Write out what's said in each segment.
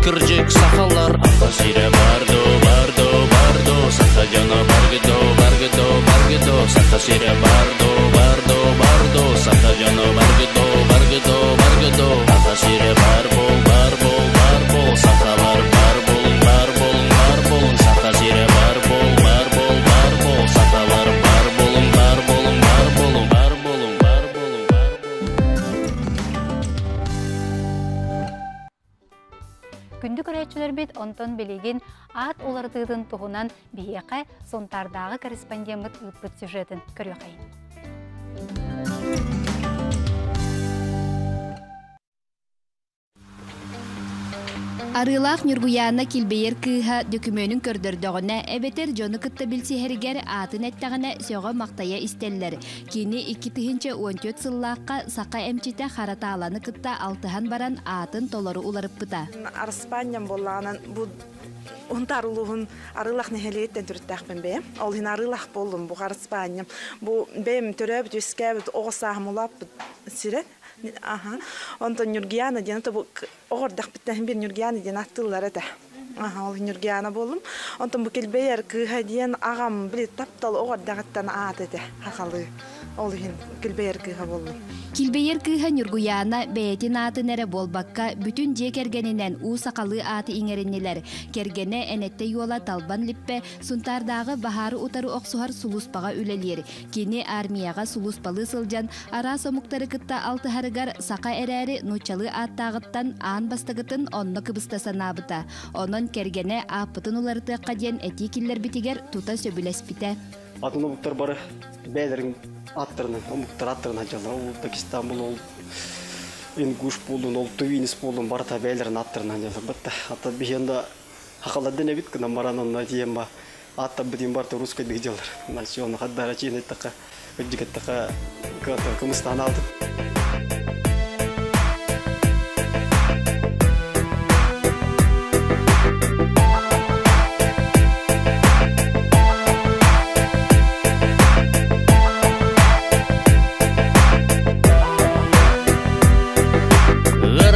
кыржык сакалар. Ата сире бардо, бардо, бардо, сата жана баргыдо, баргыдо, баргыдо, сата сире бардо, бардо, бардо, сата жана баргыдо, баргыдо, баргыдо, ата сире барбол, барбол, барбол, сакалар барбол, барбол, барбол, сата сире барбол, барбол, барбол, сакалар барбол, барбол, барбол, барбол, барбол, Күндү көрәчүлөр бит онтон белеген ат олардыдын туғынан бейеқі сонтардағы корреспондент ұлпыт сюжетін көрі қайын. Арылақ Нюргуяна килбейер кыха документын көрдөрдөгөнө эбетер жону кытта билсиһергер атын эттагына сөөгө мактая истеллер. Кини 2014 сыллаакка сака эмчите харатааланы кытта алтыхан баран атын толору уларыппыта. Арспаньям болланан бу онтарулугун арылах нехелеттен түрттәхпен бе. Ол хин арылах болдум бу Арспаньям. Бу бем төрөп түскәбит огсаамулап сире. Ага. Онтон Нюргуяна ден то ордах биттен бир Нюргуяна ден аттылар эте. Ага, ол Нюргуяна болдум. Онтон бу келбейер кыха ден агам бир таптал ордагаттан аат эте. Хакалы. Ол хин келбейер кыха болдум. Килбейер кыха Нюргуяна бетин атын эре болбакка бүтүн же кергенинен у сакалы аты иңериннелер. Кергене энетте yola талбан липпе сунтардагы бахары утары оксугар сулуспага үлелер. Кини армияга сулуспалы сылжан ара сомуктары кытта алты харыгар сака эрери нучалы аттагыттан аан бастагытын онно кыбыстасанабыта. Онон кергене апытын уларыты каден этикиллер битигер тута сөбүлеспите. Атыны буктар бары бәйлерин аттырны, омуктар аттырны ажалар. Ол Дагестан бул, ол Ингуш болдун, ол Тувинис болдун, барта бәйлерин аттырны ажалар. Бітті ата бихенда хақаладден әбит кына маранын надием ба. Атта бітін барта русскай бігделер. Насионы қаддара чейін әттіқа, өджігеттіқа кымыстан алды.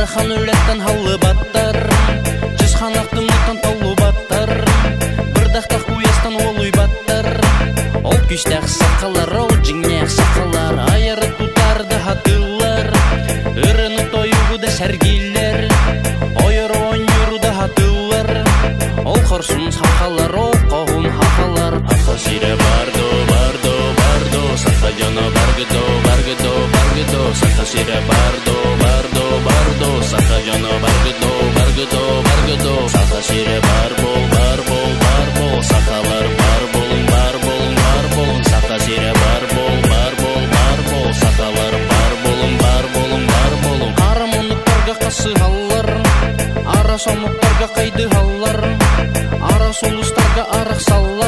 Хан үлеттен халлы баттар, жүз ханақтың ұттан талу баттар, бірдақтақ уястан ол уйбаттар, ол күштәқ сақалар, ол жіңнәқ сақалар, айыры тұтарды хатылар, үріні тойуғыда сәргейлер, ойыры ойныруда хатылар, ол қорсун сақалар, ол қоғын хақалар, ата сире бардо, бардо, бардо, сақа жана баргыдо, баргыдо, баргыдо, сақа сире бардо, бардо, bardo, saka jana bargıdo, bargıdo, bargıdo, saka sire barbol, barbol, barbol, sakalar barbol, barbol, barbol, saka sire barbol, barbol, barbol, sakalar barbol, barbol, barbol. Ara monuklarga kası hallar, ara somuklarga kaydı hallar, ara soluslarga arak sallar.